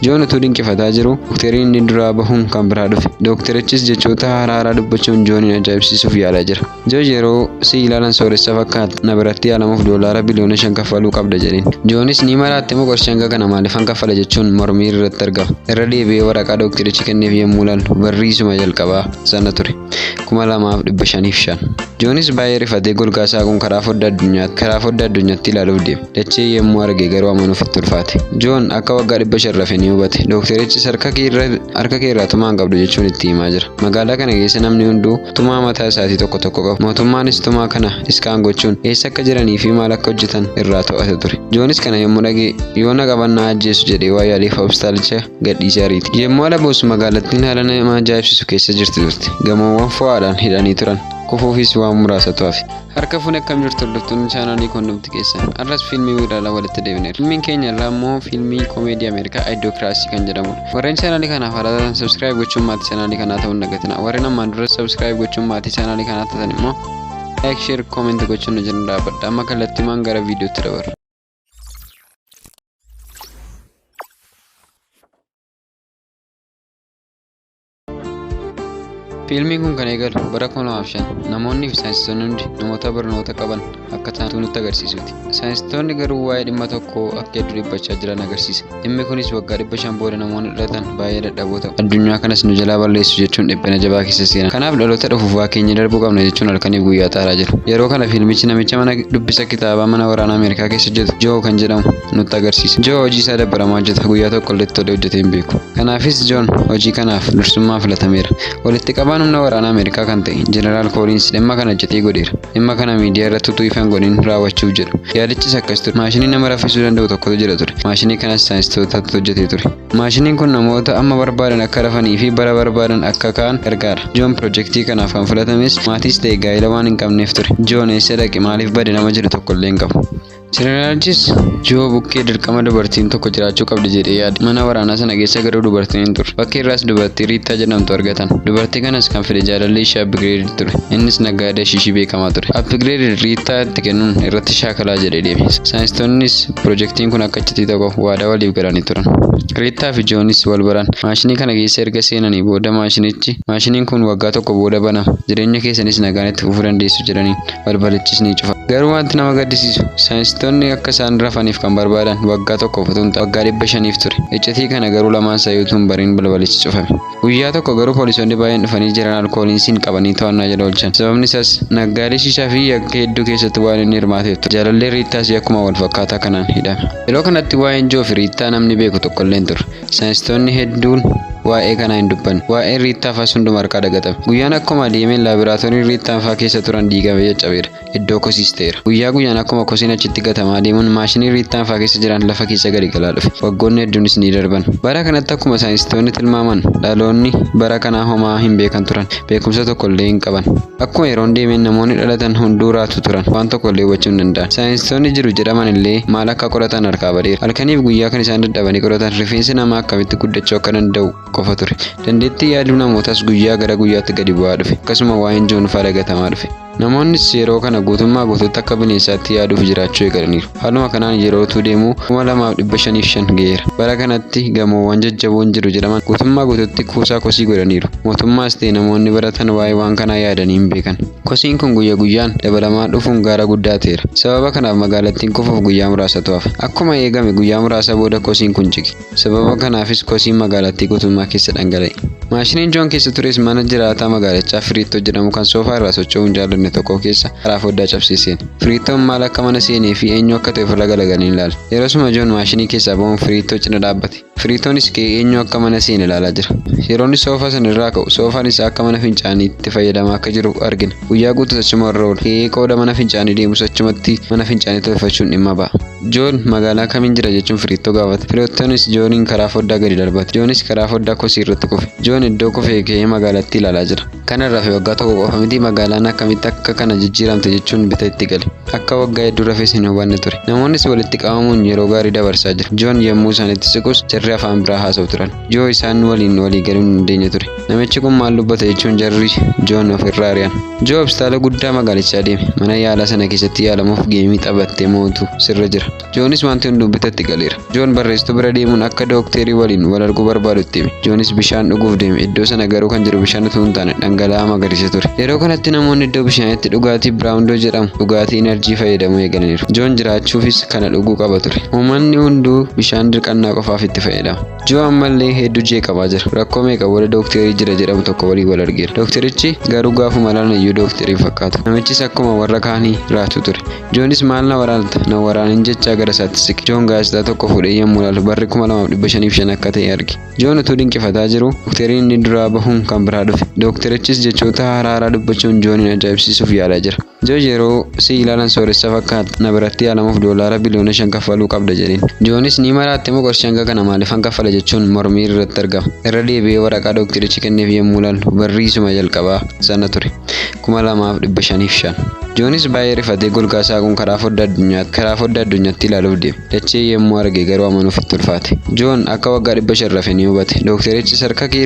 Joon utuu dinqifataa jiru dookteriin inni duraa bahuun kan biraa dhufe. Dookterichis jechoota haaraa dubbachuun Joonin ajaa'ibsiisuuf yaalaa jira. Joo yeroo si ilaalan sooressa fakkaata na biratti yaalamuuf doolaara biliyoona 5 kaffaluu qabda jedheen. Joonis ni maraatte moo qarshii hanga kana maaliifan kaffala jechuun mormii irratti argama. Irra deebi'ee waraqaa dookterichi kenneef yommuu ilaalu barriisuma jalqabaa sana ture 2505. Joonis baay'ee rifatee golgaasaa kun karaa foddaa addunyaatti ilaaluuf deeme. Dachee yommuu arge garuu amanuuf itti ulfaate. Joon akka waggaa 500 rafe ni hubate. Dookterichis harka kee irraa tumaa hin qabdu jechuun itti himaa jira. Magaalaa kana keessa namni hunduu tumaa mataa isaatii tokko qabu. Mootummaanis tumaa kana iskaan gochuun eessa akka jiranii fi maal akka hojjetan irraa to'ata ture. Joonis kana yommuu dhagee yoo na qabannaa ajjeesu jedhee waa yaaleef hospitaalicha gadhiisee ariite. Yommuu ala boosu magaalattiin haala nama ajaa'ibsiisu keessa jirti turte. Gamoowwan fo'aadhaan hidhanii turan. Kufuufis waan muraasatu hafe. Harka fuune akkam jirtu hordoftoonni chaanaalii Quunnamtii keessan. Arras fiilmii wiiraalaa walitti deebineera. Fiilmiin keenya irraa immoo fiilmii koomeedii Ameerikaa Idiocracy kan jedhamudha. Warreen chaanaalii kanaaf haala subscribe gochuun maatii chaanaalii kanaa ta'uu hin dagatinaa. Warreen ammaan dura subscribe gochuun maatii chaanaalii kanaa ta'an immoo like, share, comment gochuun nu jala dhaabbadha. Amma kallattiimaan gara viidiyootti dabarra. Fiilmiin kun kan eegalu bara 2005 namoonni fi saayinsistoonni hundi namoota barnoota qaban akka ta'an nutti agarsiisuuti. Saayinsistoonni garuu waa'ee dhimma tokkoo akka hedduu dhiphachaa jiran agarsiisa. Dhimmi kunis waggaa 500 booda namoonni dhalatan baay'ee dadhaboo ta'u. Addunyaa kanas nu jalaa balleessu jechuun dhiphina jabaa keessa seenan. Kanaaf dhaloota dhufuuf waa keenya darbuu qabna jechuun halkaniif guyyaa xaaraa jiru. Yeroo kana fiilmichi namicha mana dubbisa kitaabaa mana waraanaa Ameerikaa keessa hojjetu Joo kan jedhamu nutti agarsiisa. Joo hojii isaa dabbaramaa hojjeta. Guyyaa tokko illee tolee hojjetee hin beeku. Kanaafis Joon hojii kanaaf dursummaa filatameera. Walitti qabaan humna waraanaa Ameerikaa kan ta'e Jeneraal Kooliins dhimma kana hojjetee godheera. Dhimma kana miidiyaa irratti utuu ifan godhin raawwachuuf jedhu. Yaadichis akkas ture. Maashinii nama raffisuu danda'u tokkotu jira ture. Maashinii kanas saayinsistootatu hojjetee ture. Maashiniin kun namoota amma barbaadan akka rafanii fi bara barbaadan akka ka'an gargaara. Joon piroojeektii kanaaf kan filatames maatiis ta'e gaa'ela waan hin qabneef ture. Joon eessa dhaqe maaliif bade nama jiru tokko illee hin qabu. Jeneraalichis Joo bukkee dirqama dubartiin tokko jiraachuu qabdi jedhee yaade. Mana waraanaa sana keessa garuu dubartiin hin turre. Bakki irraas dubartii Riittaa jedhamtu argatan. Dubartii kanas kan fide jaalalli ishee Abbigireed ture. Innis naggaadee ishii beekamaa ture. Abbigireed Riittaa itti kennuun irratti shaakalaa jedhee deeme. Saayinsistoonnis piroojeektiin kun akka iccitii tokko waadaa waliif galanii turan. Riittaa fi Joonis wal baran. Maashinii kana keessa erga seenanii booda maashiniin kun waggaa tokko booda banama. Jireenya keessanis nagaan itti fufuu dandeessu jedhanii balbalichis ni cufa. Garuu wanti nama gaddisiisu saayinsistoonni akka isaan rafaniif kan barbaadan waggaa tokko utuu waggaa 500 ture. Iccitii kana garuu lamaan sayuutuun bariin balbalichi cufame. Guyyaa tokko garuu poolisoonni baay'een dhufanii Jeneraal Kooliinsiin qabanii to'annaa jala oolchan. Sababni isaas naggaadee shishaa fi yakka hedduu keessatti waan inni hirmaateef ture. Jaalallee Riittaas akkuma wal fakkaataa kanaan hidhame. Yeroo kanatti waa'een Joo fi Riittaa namni beeku tokko illee hin turre. Saayinsistoonni hedduun waa'ee kanaa hin dubbanne. Waa'ee Riittaa fa'aa hunduma harkaa dagatame. Guyyaan akkuma deemeen laaboraatoorii Riittaan fa'aa keessa turan diigamee caccabeera. Iddoo kosiis ta'eera. Guyyaan akkuma kosiin achitti gatamaa deemuun maashinii Riittaan fa'aa keessa jiran lafa keessa gadi galaa dhufe. Waggoonni hedduunis ni darban. Bara kanatti akkuma saayinsistoonni tilmaaman dhaloonni bara kanaa homaa hin beekan turan. Beekumsa tokko illee hin qaban. Akkuma yeroon deemeen namoonni dhalatan hunduu raatu turan. Waan tokko illee hubachuu hin danda'an. Saayinsistoonni jiru jedhaman illee maal akka qoratan harkaa badeera. Halkaniif guyyaa kan isaan dadhabanii qoratan rifeensi namaa akkamitti guddachuu akka danda'u qofa ture. Dandeettii yaaduu namootaas guyyaa gara guyyaatti gadi bu'aa dhufe. Akkasuma waa'een Joon fa'aa dagatamaa dhufe. Namoonnis yeroo kana guutummaa guutuutti akka bineensaatti yaaduuf jiraachuu eegalaniiru. Haaluma kanaan yeroo utuu deemuu 2505 ga'eera. Bara kanatti gamoowwan jajjaboon jiru jedhaman guutummaa guutuutti kuusaa kosii godhaniiru. Mootummaas ta'e namoonni baratan waa'ee waan kanaa yaadanii hin beekan. Kosiin kun guyyaa guyyaan dabalamaa dhufuun gaara guddaa ta'eera. Sababa kanaaf magaalattiin kufuuf guyyaa muraasatu hafe. Akkuma eegame guyyaa muraasa booda kosiin kun jige. Sababa kanaafis kosiin magaalattii guutummaa keessa dhangala'e. Maashiniin Joon keessa tures mana jiraataa magaalichaa Firiittoo jedhamu kan soofaa irraa socho'uu hin jaallanne tokko keessa karaa foddaa cabsiiseen. Firiittoon maal akka mana seenee fi eenyu akka ta'e ofirra galagalanii ilaala. Yeroosuma Joon maashinii keessaa ba'uun Firiittoo cina dhaabbate. Firiittoonis ka'ee eenyu akka mana seene ilaalaa jira. Yeroo inni soofaa sana irraa ka'u soofaan isaa akka mana fincaaniitti fayyadamaa akka jiru argina. Guyyaa guutuu achuma irra oola. Ka'ee qooda mana fincaanii deemus achumatti mana fincaanii tolfachuun dhimma ba'a. Joon magaalaa kamiin jira jechuun Firiittoo gaafate. Firiittoonis Jooniin karaa foddaa gadi darbate. Joonis karaa foddaa kosii irratti kufe. Joon iddoo kufee ka'ee magaalattii ilaalaa jira. Kana irraa fi waggaa tokko qofa miti magaalaan akkamitti akka kana jijjiiramte jechuun bita itti gale. Akka waggaa hedduu rafes hin hubanne ture. Namoonnis walitti qabamuun yeroo gaarii dabarsaa jiru. Joon yommuu isaanitti siqus jarri afaan biraa haasa'u turan. Joo isaan waliin walii galuun hin dandeenye ture. Namichi kun maal dubbata jechuun jarri Joon ofirraa ari'an. Joo hospitaala guddaa magaalichaa deeme. Mana yaalaa sana keessatti yaalamuuf geemii taphattee mootu sirra jira. Joonis wanti hunduu bitatti galeera. Joon barreessituu bira deemuun akka dookterii waliin wal arguu barbaadutti hime. Joonis bishaan dhuguuf deeme. Iddoo sana garuu kan jiru bishaan utuu hin taane dhangala'aa magariisa ture. Yeroo kanatti namoonni iddoo bishaaniitti dhugaatii biraawundoo jedhamu dhugaatii enerjii fayyadamuu eegalaniiru. Joon jiraachuufis kana dhuguu qaba ture. Uummanni hunduu bishaan dirqannaa qofaaf itti fayyadama. Joo ammallee hedduu jeeqamaa jira. Rakkoo meeqa wala dookterii jira jedhamu tokko walii wal argeera. Dookterichi garuu gaafuma laala iyyuu dookterii fakkaatu. Namichis akkuma warra kaanii raatu ture. Joonis maal na waraanta na waraanin jechaa gara isaatti siqe. Joon gaazexaa tokko fuudhee yommuu ilaalu barri 2505 akka ta'e arge. Joon utuu dinqifataa jiru dookteriin inni duraa bahuun kan biraa dhufe. Dookterichis jechoota haaraa dubbachuun Joonin ajaa'ibsiisuuf yaalaa jira. Joo yeroo si ilaalan sooressa fakkaata na biratti yaalamuuf doolaara biliyoona 5 kaffaluu qabda jedheen. Joonis ni maraatte moo qarshii hanga kana maaliifan kaffala jechuun mormii irratti argama. Irra deebi'ee waraqaa dookterichi kenneef yommuu ilaalu barriisuma jalqabaa sana ture 2505. Joonis baay'ee rifatee golgaasaa kun karaa foddaa addunyaatti ilaaluuf deeme. Dachee yommuu arge garuu amanuuf itti ulfaate. Joon akka waggaa 500 rafe ni hubate. Dookterichis harka kee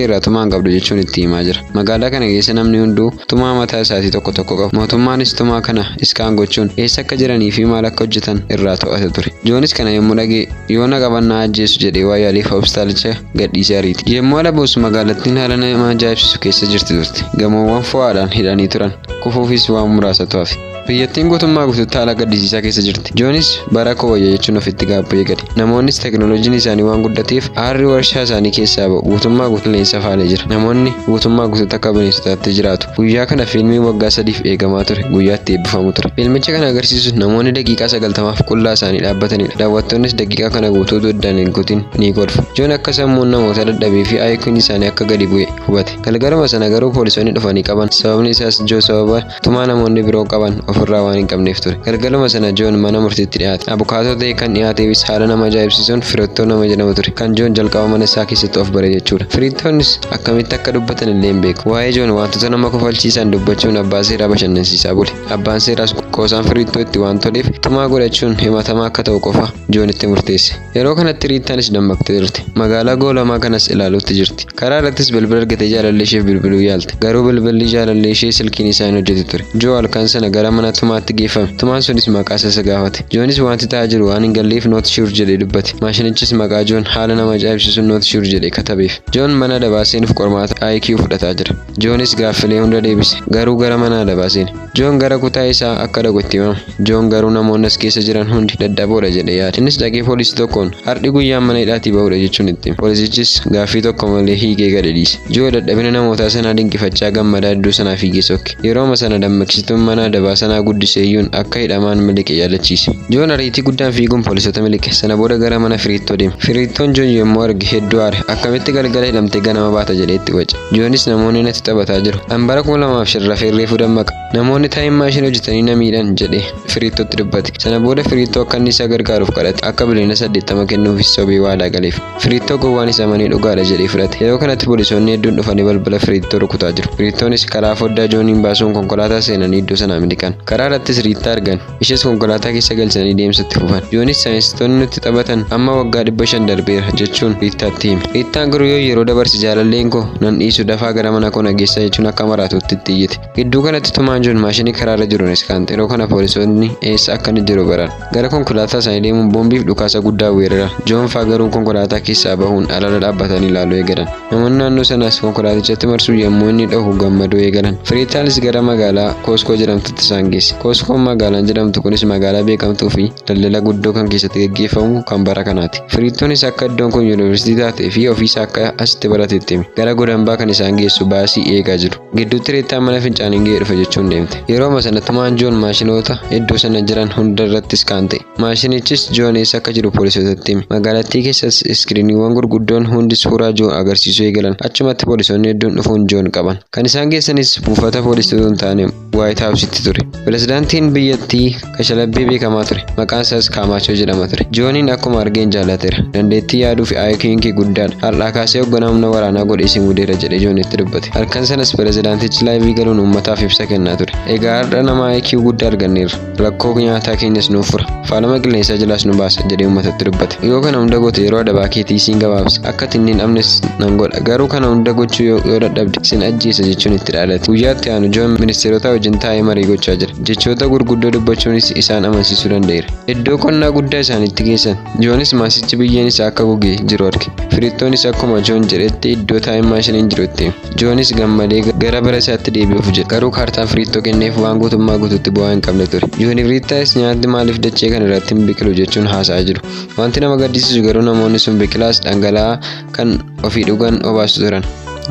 irraa tumaa hin qabdu jechuun itti himaa jira. Magaalaa kana keessa namni hunduu tumaa mataa isaatii tokko qaba. Mootummaanis tumaa kana iskaan gochuun eessa akka jiranii fi maal akka hojjetan irraa to'ata ture. Joonis kana yommuu dhagee yoo na qabannaa ajjeesu jedhee waa yaaliif hospitaalicha gadhiisee ariite. Yommuu ala buusu magaalattiin haala nama ajaa'ibsiisu keessa jirti turte. Gamoowwan fo'aadhaan hidhanii turan. Kufuufis waan muraasatu hafe. Biyyattiin guutummaa guutuutti haala gaddisiisaa keessa jirti. Joonis bara kooyya jechuun ofitti gaabbee gade. Namoonnis teekinooloojiin isaanii waan guddateef aarri warshaa isaanii keessaa ba'u guutummaa guutulleensa faalee jira. Namoonni guutummaa guutuutti akka bineensotaatti jiraatu. Guyyaa kana fiilmiin waggaa 3f eegamaa ture. Guyyaatti eebbifamu ture. Fiilmicha kana agarsiisu namoonni daqiiqaa 90f qullaa isaanii dhaabbatanidha. Daawwattoonnis daqiiqaa kana guutuu addaan hin kutin ni kolfu. Joon akka sammuun namoota dadhabee fi IQ'n isaanii akka gadi bu'e hubate. Galgaluma sana garuu poolisoonni dhufanii qaban. Sababni isaas Joo sababa tumaa namoonni biroo qaban ofirraa waan hin qabneef ture. Galgaluma sana Joon mana murtiitti dhiyaate. Abukaatoo ta'e kan dhiyaateefis haala nama ajaa'ibsiisuun Firittoo nama jedhamu ture. Kan Joon jalqaba mana isaa keessatti of bare jechuudha. Firittoonnis akkamitti akka dubbatan illee hin beeku. Waa'ee Joon wantoota nama kofalchiisan dubbachuun abbaa seeraa bashannansiisaa bule. Abbaan seeraas qoosaan Firittoo itti waan toleef tumaa godhachuun himatamaa akka ta'u qofa Joonitti murteesse. Yeroo kanatti Riittaanis dammaqtee jirti. Magaalaa goolamaa kanas ilaaluutti jirti. Karaa irrattis bilbila argatee jaalallee isheef bilbiluu yaalte. Garuu bilbilli jaalallee ishee silkiin isaa hin hojjetu ture. Joo halkan sana gara mana tumaatti geeffame. Tumaan sunis maqaa isa gaafate. Joonis wanti ta'aa jiru waan hin galleef noot shuur jedhee dubbate. Maashinichis maqaa Joon haala nama ajaa'ibsiisuun noot shuur jedhee katabeef. Joon mana adabaa seenuuf qormaata IQ fudhataa jira. Joonis gaaffilee hunda deebise. Garuu gara mana adabaa seene. Joon gara kutaa isaa akka dhaqu itti himama. Joon garuu namoonni as keessa jiran hundi dadhaboodha jedhee yaade. Innis dhaqee poolisii tokkoon har'i guyyaan mana hidhaatii bahudha jechuun itti hime. Poolisichis gaaffii tokko malee hiikee gadi dhiise. Joo dadhabina namootaa sanaa dinqifachaa gammadaa iddoo sanaa fiigee sokke. Yerooma sana dammaqsituun mana adabaa sanaa guddiseeyyuun akka hidhamaan miliqe yaadachiise. Joon ariitii guddaan fiiguun poolisoota miliqe. Sana booda gara mana Firittoo deeme. Firittoon Joon yommuu arge hedduu aare. Akkamitti galgala hidhamtee ganama baata jedhee itti wace. Joonis namoonni natti taphataa jiru. Bara 2005 rafee reefuu dammaqa. Namoonni taa'im maashinii hojjetanii na miidhan jedhee Firittootti dubbate. Sana booda Firittoo akka inni isa gargaaruuf kadhate. Akka biliyoona 80 kennuufis sobee waadaa galeef. Firittoo gowwaan isa amanee dhugaadha jedhee fudhate. Yeroo kanatti poolisoonni hedduun dhufanii balbala Firittoo rukutaa jiru. Firittoonis karaa foddaa Jooniin baasuun konkolaataa seenanii iddoo sanaa miliqan. Karaa irrattis Riittaa argan. Ishees konkolaataa keessa galchanii deemsatti fufan. Joonis saayinsistoonni nutti taphatan amma waggaa 500 darbeera jechuun Riittaatti hime. Riittaan garuu yeroo dabarsi jaalalleen koo nan dhiisu dafaa gara mana koo nageessaa jechuun akka maraatutti itti iyyite. Gidduu kanatti tumaan Joon maashinii karaarra jiruunis kaante. Yeroo kana poolisoonni eessa akka inni jiru baran. Gara konkolaataa isaanii deemuun boombiif dhukaasa guddaa weerara. Joon faa garuu konkolaataa keessaa bahuun alala dhaabbatanii ilaaluu eegalan. Namoonni naannoo sanaas konkolaatichatti marsuu yommuu inni dhahu gammaduu eegalan. Firittaanis gara magaalaa Kooskoo jedhamtutti isaan geesse. Kooskoon magaalaan jedhamtu kunis magaalaa beekamtuu fi daldala guddoo kan keessatti gaggeeffamu kan bara kanaati. Firittoonis akka iddoon kun yuunivarsiitii taatee fi ofiisaa akka asitti baratetti hime. Gara godambaa kan isaan geessu baasii eegaa jiru. Gidduutti Riittaan mana fincaaniin ga'ee dhufe jechuun deemte. Yerooma sana tumaan Joon maashinoota iddoo sana jiran hunda irrattis kaante. Maashinichis Joon eessa akka jiru poolisootatti hime. Magaalattii keessas iskiriiniiwwan gurguddoon hundi suuraa Joon agarsiisuu eegalan. Achumatti poolisoonni hedduun dhufuun Joon qaban. Kan isaan geessanis buufata poolisii hin taane Waayit Haawusitti ture. Pirezidaantiin biyyattii kashalabbee beekamaa ture. Maqaan isaas Kaamaachoo jedhama ture. Jooniin akkuma argeen jaallateera. Dandeettii yaaduu fi IQ'n kee guddaadha. Har'aa kaasee hoogganaa humna waraanaa godhee si muudeera jedhee Joon itti dubbate. Halkan sanas pirezidaantichi laayivii galuun uummataaf ibsa kennaa ture. Egaa har'a nama IQ guddaa arganneerra. Rakkoo nyaataa keenyas nuuf fura. Faalama qilleensaa jalaas nu baasa jedhee uummatatti dubbate. Yoo kana hunda goote yeroo adabaa keetii siin gabaabsa. Akka tinniin dhabnes nan godha. Garuu kana hunda gochuu yoo dadhabde sin ajjeesa jechuun itti dhaadate. Guyyaatti aanu Joon ministeerota wajjin taa'ee marii gochaa jira. jira. Jechoota gurguddoo dubbachuunis isaan amansiisuu danda'eera. Iddoo qonnaa guddaa isaaniitti geessan. Joonis maasichi biyyeen isaa akka gogee jiru arge. Firittoonis akkuma Joon jedhetti iddoo taa'ee maashiniin jirutti. Joonis gammadee gara bara isaatti deebi'uuf jedhe. Garuu kaartaan Firittoo kenneef waan guutummaa guutuutti bu'aa hin qabne ture. Joon Firittaas nyaanni maaliif dachee kana irratti hin biqilu jechuun haasa'aa jiru. Wanti nama gaddisiisu garuu namoonni sun biqilaas dhangala'aa kan ofii dhugan obaasu turan.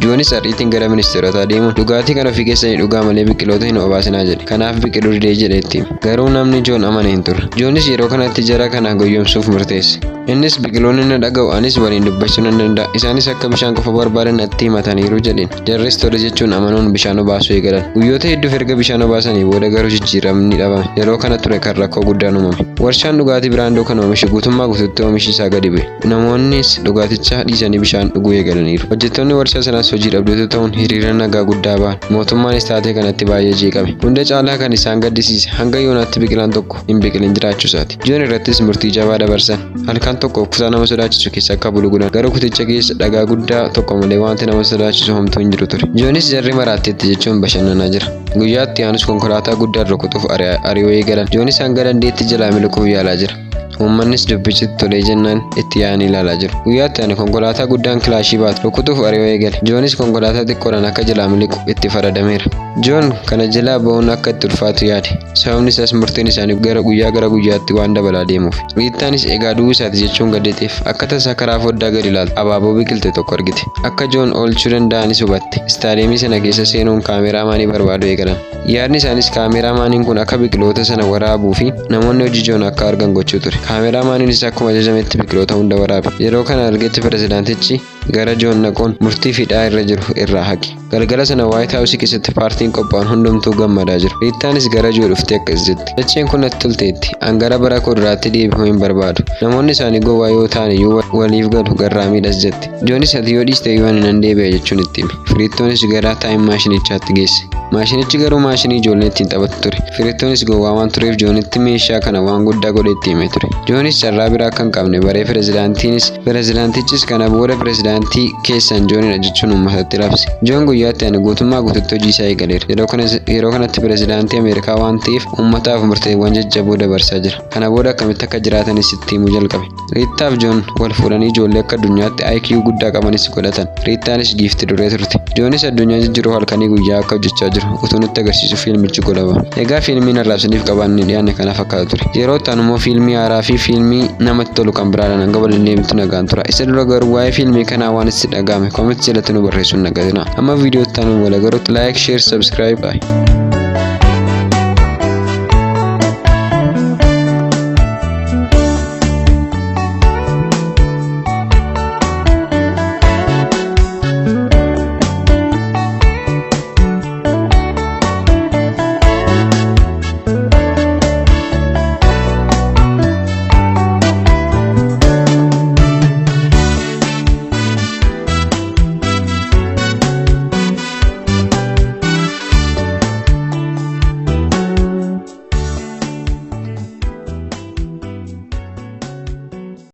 Joonis ariitiin gara ministeerotaa deemuun dhugaatii kan ofii keessanii dhugaa malee biqiloota hin obaasinaa jedhe. Kanaaf biqiluu didee jedheetti. Garuu namni Joon amane hin turre. Joonis yeroo kanatti jara kana goyyomsuuf murteesse. Innis biqiloonni na dhaga'u anis waliin dubbachuu nan danda'a. Isaanis akka bishaan qofa barbaadan natti himataniiru jedheen. Jarris tole jechuun amanuun bishaan obaasuu eegalan. Guyyoota hedduuf erga bishaan obaasanii booda garuu jijjiiramni dhabame. Yeroo kana ture kan rakkoo guddaan uumame. Warshaan dhugaatii biraandoo kan oomishe guutummaa guutuutti oomishi isaa gadi bu'e. Namoonnis dhugaaticha dhiisanii bishaan dhuguu eegalaniiru. Hojjettoonni warshaa sanaas hojii dhabdoota ta'uun hiriira nagaa guddaa ba'an. Mootummaanis taatee kanatti baay'ee jeeqame. Hunda caalaa kan isaan gaddisiise hanga yoonaatti biqilaan tokko hin biqilin jiraachuu isaati. Joon irrattis murtii jabaa dabarsan. Halkan tokko kutaa nama sodaachisu keessa akka bulu godhan. Garuu kuticha keessa dhagaa guddaa tokko malee wanti nama sodaachisu homtuu hin jiru ture. Joonis jarri maraatteetti jechuun bashannanaa jira. Guyyaatti aanus konkolaataa guddaa rukutuuf ari'oo eegalan. Joonis hanga dandeetti jalaa miliquuf yaalaa jira. Uummannis dubbichitti tolee jennaan itti yaa'anii ilaalaa jiru. Guyyaatti ani konkolaataa guddaan kilaashii baatu rukutuuf ari'oo eegale. Joonis konkolaataa xiqqoodhaan akka jalaa miliqu itti faradameera. Joon kana jalaa ba'uun akka itti ulfaatu yaade. Sababni isaas murtiin isaanii gara guyyaatti waan dabalaa deemuuf. Riittaanis egaa du'uu isaati jechuun gaddeeteef akka tasaa karaa foddaa gadi ilaaltu abaaboo biqilte tokko argite. Akka Joon oolchuu danda'anis hubatte. Istaadiyeemii sana keessa seenuun kaameraamaanii barbaadu eegalan. Yaadni isaanis kaameraamaaniin kun akka biqiloota sana waraabuu fi namoonni hojii Joon akka argan gochuu ture. Kaameraamaaniinis akkuma ajajametti biqiloota hunda waraabe. Yeroo kana argetti pirezidaantichi gara Joon naquun murtii fiidhaa irra jiru irraa haqe. Galgala sana Waayit Haawusii keessatti paartiin qophaa'an hundumtuu gammadaa jiru. Riittaanis gara Joo dhuftee akkas jetti. Dacheen kun natti tolteetti. Angara bara koo duraatti deebi'uu hin barbaadu. Namoonni isaanii gowwaa yoo ta'an iyyuu waliif galu garraamiidhas jetti. Joonis ati yoo dhiiste iyyuu ani nan deebi'a jechuun itti hime. Firittoonis gara taa'im maashinichaatti geesse. Maashinichi garuu maashinii ijoollee ittiin taphatu ture. Firittoonis gowwaa waan tureef Joonitti meeshaa kana waan guddaa godhee itti himee ture. Joonis carraa biraa akka hin qabne baree pirezidaantichis kana booda pirezidaantii keessan Joonidha jechuun uummatatti labse. Joon guyyaatti ani guutummaa guutuutti hojii isaa eegaleera. Yeroo kanatti pirezidaantii Ameerikaa waan ta'eef uummataaf murteewwan jajjaboo dabarsaa jira. Kana booda akkamitti akka jiraatanis itti himuu jalqabe. Riittaaf Joon wal fuudhanii ijoollee akka addunyaatti IQ guddaa qabanis godhatan. Riittaanis giifti duree turte. Joonis addunyaa jijjiiruu halkanii guyyaa akka hojjechaa jiru utuu nutti agarsiisu fiilmichi godhama. Egaa fiilmiin arraabsaniif qabaanne dhiyaanne kana fakkaata ture. Yeroo ta'an immoo fiilmii haaraa fi fiilmii namatti tolu kan biraadhaan hanga waliin deemtu nagaan tura. Isa dura garuu waa'ee fiilmii kanaa waan itti dhagahame koomentii jalatti nu barreessuun nagatina. Amma viidiyoo itti aanu wal agarutti laayik, sheer, sabskiraayib.